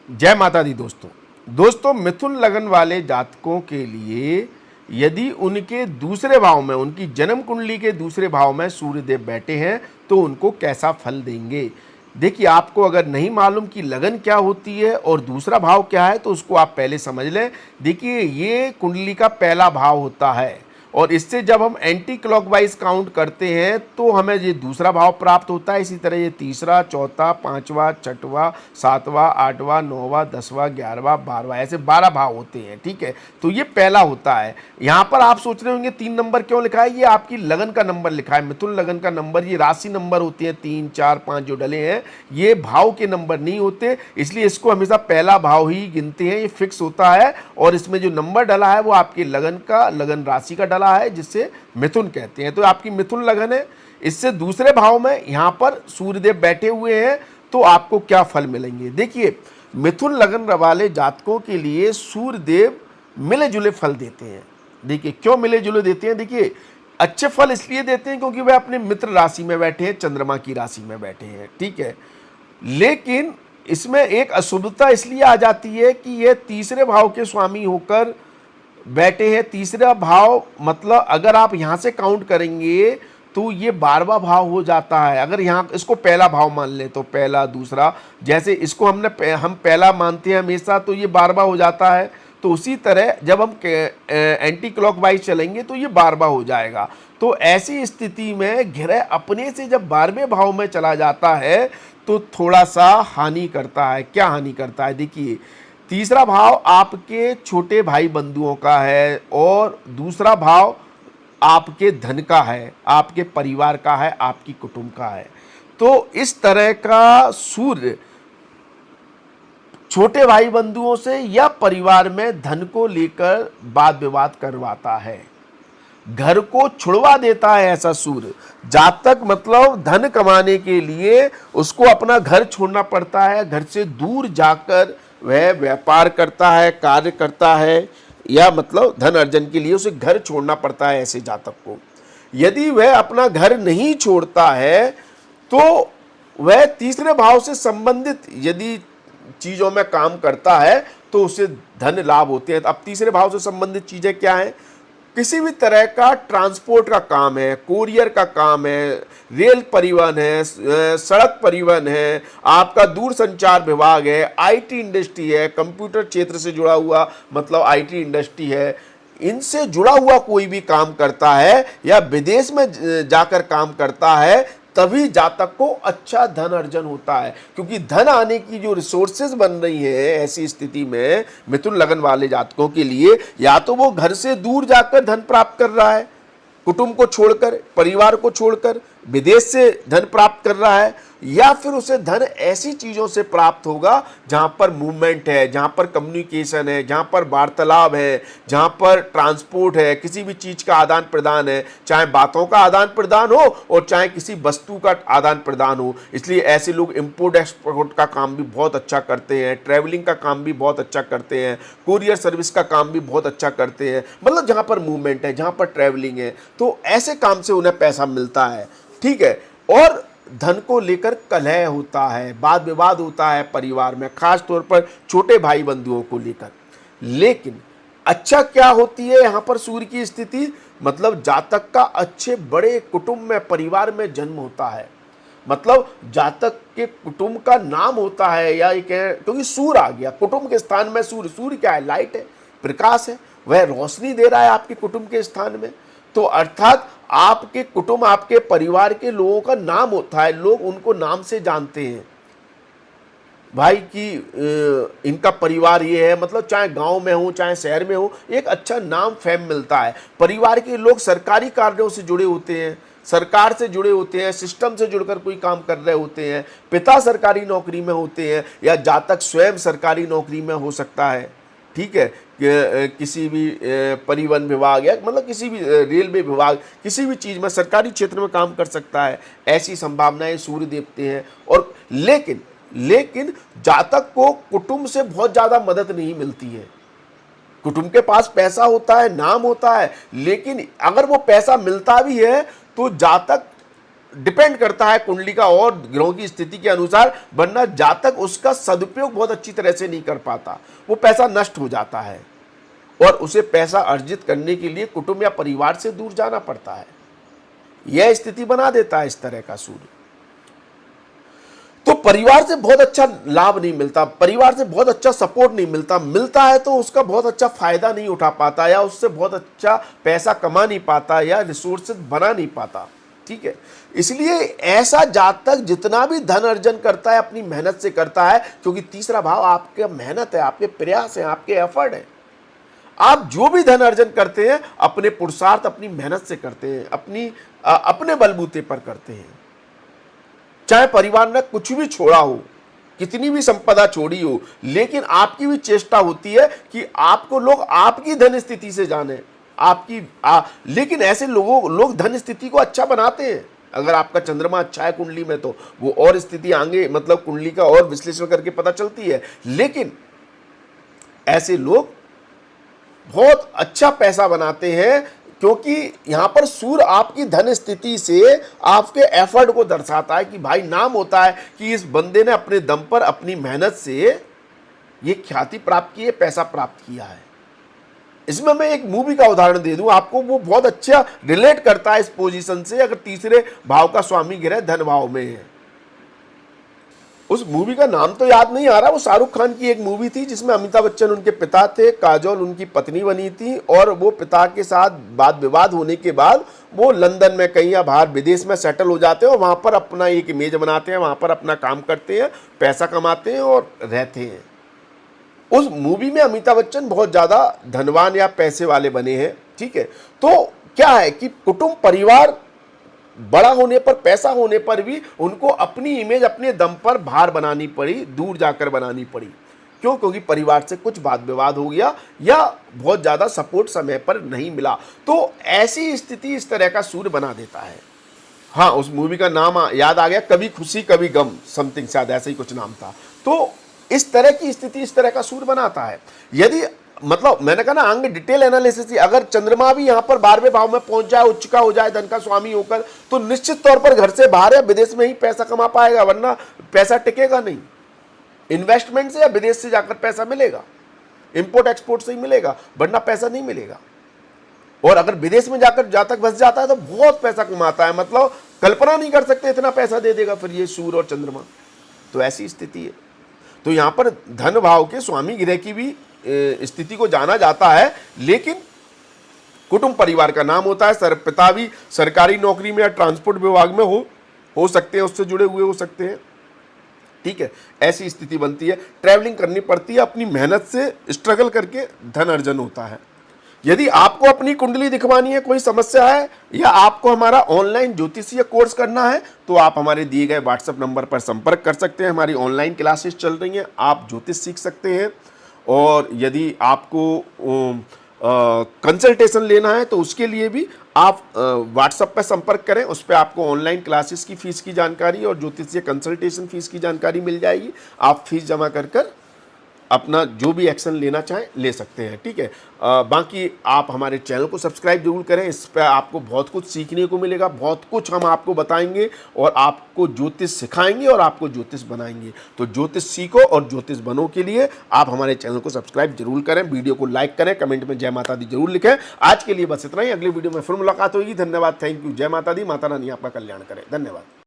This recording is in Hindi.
जय माता दी दोस्तों। मिथुन लगन वाले जातकों के लिए यदि उनके दूसरे भाव में, उनकी जन्म कुंडली के दूसरे भाव में सूर्यदेव बैठे हैं तो उनको कैसा फल देंगे। देखिए, आपको अगर नहीं मालूम कि लगन क्या होती है और दूसरा भाव क्या है तो उसको आप पहले समझ लें। देखिए, ये कुंडली का पहला भाव होता है और इससे जब हम एंटी क्लॉकवाइज काउंट करते हैं तो हमें ये दूसरा भाव प्राप्त होता है। इसी तरह ये तीसरा, चौथा, पांचवा, छठवां, सातवां, आठवां, नौवां, 10वां, 11वां, 12वां, ऐसे 12 भाव होते हैं। ठीक है, तो ये पहला होता है। यहाँ पर आप सोच रहे होंगे 3 नंबर क्यों लिखा है, ये आपकी लगन का नंबर लिखा है। मिथुन लगन का नंबर, ये राशि नंबर होती है 3, 4, 5 जो डले हैं, ये भाव के नंबर नहीं होते, इसलिए इसको हमेशा पहला भाव ही गिनते हैं। ये फिक्स होता है और इसमें जो नंबर डला है वो आपकी लगन का, लगन राशि का डला है, जिससे मिथुन कहते हैं। तो आपकी मिथुन लगन है। इससे दूसरे भाव में यहां पर सूर्यदेव बैठे हुए हैं तो आपको क्या फल मिलेंगे। देखिए, मिथुन लगन वाले जातकों के लिए सूर्यदेव मिले जुले फल देते हैं। देखिए, क्यों मिले जुले देते हैं। देखिए, अच्छे फल इसलिए देते हैं क्योंकि वे अपने मित्र राशि में बैठे हैं, चंद्रमा की राशि में बैठे हैं। ठीक है, लेकिन इसमें एक अशुभता इसलिए आ जाती है कि ये तीसरे भाव के स्वामी होकर बैठे हैं। तीसरा भाव मतलब अगर आप यहां से काउंट करेंगे तो ये 12वां भाव हो जाता है। अगर यहाँ इसको पहला भाव मान लें तो पहला, दूसरा, जैसे इसको हम पहला मानते हैं हमेशा, तो ये 12वां हो जाता है। तो उसी तरह जब हम एंटी क्लॉकवाइज चलेंगे तो ये 12वां हो जाएगा। तो ऐसी स्थिति में ग्रह अपने से जब 12वें भाव में चला जाता है तो थोड़ा सा हानि करता है। क्या हानि करता है, देखिए, तीसरा भाव आपके छोटे भाई बंधुओं का है और दूसरा भाव आपके धन का है, आपके परिवार का है, आपकी कुटुंब का है। तो इस तरह का सूर्य छोटे भाई बंधुओं से या परिवार में धन को लेकर वाद विवाद करवाता है, घर को छुड़वा देता है। ऐसा सूर्य जातक मतलब धन कमाने के लिए उसको अपना घर छोड़ना पड़ता है, घर से दूर जाकर वह व्यापार करता है, कार्य करता है, या मतलब धन अर्जन के लिए उसे घर छोड़ना पड़ता है ऐसे जातक को। यदि वह अपना घर नहीं छोड़ता है तो वह तीसरे भाव से संबंधित यदि चीजों में काम करता है तो उसे धन लाभ होते हैं। अब तीसरे भाव से संबंधित चीजें क्या हैं, किसी भी तरह का ट्रांसपोर्ट का काम है, कोरियर का काम है, रेल परिवहन है, सड़क परिवहन है, आपका दूर संचार विभाग है, आईटी इंडस्ट्री है, कंप्यूटर क्षेत्र से जुड़ा हुआ मतलब आईटी इंडस्ट्री है, इनसे जुड़ा हुआ कोई भी काम करता है या विदेश में जाकर काम करता है, तभी जातक को अच्छा धन अर्जन होता है। क्योंकि धन आने की जो रिसोर्सेज बन रही है ऐसी स्थिति में मिथुन लगन वाले जातकों के लिए, या तो वो घर से दूर जाकर धन प्राप्त कर रहा है, कुटुंब को छोड़कर, परिवार को छोड़कर विदेश से धन प्राप्त कर रहा है, या फिर उसे धन ऐसी चीजों से प्राप्त होगा जहां पर मूवमेंट है, जहां पर कम्युनिकेशन है, जहां पर वार्तालाप है, जहां पर ट्रांसपोर्ट है, किसी भी चीज का आदान प्रदान है, चाहे बातों का आदान प्रदान हो और चाहे किसी वस्तु का आदान प्रदान हो। इसलिए ऐसे लोग इंपोर्ट एक्सपोर्ट का काम भी बहुत अच्छा करते हैं, ट्रैवलिंग का काम भी बहुत अच्छा करते हैं, कुरियर सर्विस का काम भी बहुत अच्छा करते हैं। मतलब जहां पर मूवमेंट है, जहां पर ट्रैवलिंग है, तो ऐसे काम से उन्हें पैसा मिलता है। ठीक है, और धन को लेकर कलह होता है, वाद विवाद होता है परिवार में, खास तौर पर छोटे भाई बंधुओं को लेकर। लेकिन अच्छा क्या होती है यहां पर सूर्य की स्थिति, मतलब जातक का अच्छे बड़े कुटुंब में, परिवार में जन्म होता है। मतलब जातक के कुटुंब का नाम होता है, या क्योंकि सूर्य आ गया कुटुंब के स्थान में। सूर्य, सूर्य क्या है, लाइट है, प्रकाश है, वह रोशनी दे रहा है आपके कुटुंब के स्थान में। तो अर्थात आपके कुटुंब, आपके परिवार के लोगों का नाम होता है, लोग उनको नाम से जानते हैं भाई कि इनका परिवार ये है। मतलब चाहे गांव में हो चाहे शहर में हो, एक अच्छा नाम फेम मिलता है। परिवार के लोग सरकारी कार्यों से जुड़े होते हैं, सरकार से जुड़े होते हैं, सिस्टम से जुड़कर कोई काम कर रहे होते हैं, पिता सरकारी नौकरी में होते हैं या जातक स्वयं सरकारी नौकरी में हो सकता है। ठीक है, किसी भी परिवहन विभाग या मतलब किसी भी रेलवे विभाग, किसी भी चीज़ में सरकारी क्षेत्र में काम कर सकता है। ऐसी संभावनाएं सूर्य देते हैं। और लेकिन जातक को कुटुंब से बहुत ज़्यादा मदद नहीं मिलती है। कुटुंब के पास पैसा होता है, नाम होता है, लेकिन अगर वो पैसा मिलता भी है तो जातक डिपेंड करता है कुंडली का और ग्रहों की स्थिति के अनुसार, वरना जातक उसका सदुपयोग बहुत अच्छी तरह से नहीं कर पाता, वो पैसा नष्ट हो जाता है और उसे पैसा अर्जित करने के लिए कुटुंब या परिवार से दूर जाना पड़ता है। यह स्थिति बना देता है इस तरह का सूर्य। तो परिवार से बहुत अच्छा लाभ नहीं मिलता, परिवार से बहुत अच्छा सपोर्ट नहीं मिलता, मिलता है तो उसका बहुत अच्छा फायदा नहीं उठा पाता, या उससे बहुत अच्छा पैसा कमा नहीं पाता, या रिसोर्सेज बना नहीं पाता। ठीक है, इसलिए ऐसा जातक जितना भी धन अर्जन करता है अपनी मेहनत से करता है, क्योंकि तीसरा भाव आपके मेहनत है, आपके प्रयास है, आपके एफर्ट है। आप जो भी धन अर्जन करते हैं अपने पुरुषार्थ, अपनी मेहनत से करते हैं, अपने बलबूते पर करते हैं। चाहे परिवार ने कुछ भी छोड़ा हो, कितनी भी संपदा छोड़ी हो, लेकिन आपकी भी चेष्टा होती है कि आपको लोग आपकी धन स्थिति से जाने, लेकिन ऐसे लोग धन स्थिति को अच्छा बनाते हैं। अगर आपका चंद्रमा अच्छा है कुंडली में तो वो और स्थिति आगे, मतलब कुंडली का और विश्लेषण करके पता चलती है, लेकिन ऐसे लोग बहुत अच्छा पैसा बनाते हैं, क्योंकि यहां पर सूर्य आपकी धन स्थिति से आपके एफर्ट को दर्शाता है कि भाई नाम होता है कि इस बंदे ने अपने दम पर अपनी मेहनत से ये ख्याति प्राप्त की है, पैसा प्राप्त किया है। इसमें मैं एक मूवी का उदाहरण दे दूं आपको, वो बहुत अच्छा रिलेट करता है इस पोजीशन से। अगर तीसरे भाव का स्वामी ग्रह धन भाव में है, उस मूवी का नाम तो याद नहीं आ रहा, वो शाहरुख खान की एक मूवी थी जिसमें अमिताभ बच्चन उनके पिता थे, काजोल उनकी पत्नी बनी थी, और वो पिता के साथ वाद विवाद होने के बाद वो लंदन में कहीं या बाहर विदेश में सेटल हो जाते हैं और वहाँ पर अपना एक इमेज बनाते हैं, वहाँ पर अपना काम करते हैं, पैसा कमाते हैं और रहते हैं। उस मूवी में अमिताभ बच्चन बहुत ज़्यादा धनवान या पैसे वाले बने हैं। ठीक है, तो क्या है कि कुटुंब परिवार बड़ा होने पर, पैसा होने पर भी उनको अपनी इमेज अपने दम पर बाहर बनानी पड़ी, दूर जाकर बनानी पड़ी। क्यों? क्योंकि परिवार से कुछ वाद विवाद हो गया या बहुत ज़्यादा सपोर्ट समय पर नहीं मिला। तो ऐसी स्थिति इस तरह का सूर्य बना देता है। हाँ, उस मूवी का नाम याद आ गया, कभी खुशी कभी गम, समथिंग, शायद ऐसा ही कुछ नाम था। तो इस तरह की स्थिति इस तरह का सूर्य बनाता है। यदि मतलब मैंने कहा ना आगे डिटेल एनालिसिस, अगर चंद्रमा भी यहां पर 12वें भाव में पहुंच जाए, उच्च का हो जाए, धन का स्वामी होकर, तो निश्चित तौर पर घर से बाहर या विदेश में ही पैसा कमा पाएगा, वरना पैसा टिकेगा नहीं। इन्वेस्टमेंट से या विदेश से जाकर पैसा मिलेगा, इंपोर्ट एक्सपोर्ट से ही मिलेगा, वरना पैसा नहीं मिलेगा। और अगर विदेश में जाकर जातक बस जाता है तो बहुत पैसा कमाता है, मतलब कल्पना नहीं कर सकते इतना पैसा दे देगा फिर ये सूर्य और चंद्रमा। तो ऐसी स्थिति है। तो यहां पर धन भाव के स्वामी ग्रह की भी स्थिति को जाना जाता है, लेकिन कुटुंब परिवार का नाम होता है। पिता भी सरकारी नौकरी में या ट्रांसपोर्ट विभाग में हो सकते हैं, उससे जुड़े हुए हो सकते हैं। ठीक है, ऐसी स्थिति बनती है, ट्रैवलिंग करनी पड़ती है, अपनी मेहनत से स्ट्रगल करके धन अर्जन होता है। यदि आपको अपनी कुंडली दिखवानी है, कोई समस्या है, या आपको हमारा ऑनलाइन ज्योतिषीय कोर्स करना है, तो आप हमारे दिए गए व्हाट्सएप नंबर पर संपर्क कर सकते हैं। हमारी ऑनलाइन क्लासेस चल रही हैं, आप ज्योतिष सीख सकते हैं। और यदि आपको कंसल्टेशन लेना है तो उसके लिए भी आप व्हाट्सएप पर संपर्क करें, उस पर आपको ऑनलाइन क्लासेस की फीस की जानकारी और ज्योतिषीय कंसल्टेशन फीस की जानकारी मिल जाएगी। आप फीस जमा कर अपना जो भी एक्शन लेना चाहें ले सकते हैं। ठीक है, बाकी आप हमारे चैनल को सब्सक्राइब जरूर करें, इस पर आपको बहुत कुछ सीखने को मिलेगा, बहुत कुछ हम आपको बताएंगे और आपको ज्योतिष सिखाएंगे और आपको ज्योतिष बनाएंगे। तो ज्योतिष सीखो और ज्योतिष बनो के लिए आप हमारे चैनल को सब्सक्राइब जरूर करें, वीडियो को लाइक करें, कमेंट में जय माता दी जरूर लिखें। आज के लिए बस इतना ही, अगली वीडियो में फिर मुलाकात होगी। धन्यवाद, थैंक यू, जय माता दी, माता रानी आपका कल्याण करें। धन्यवाद।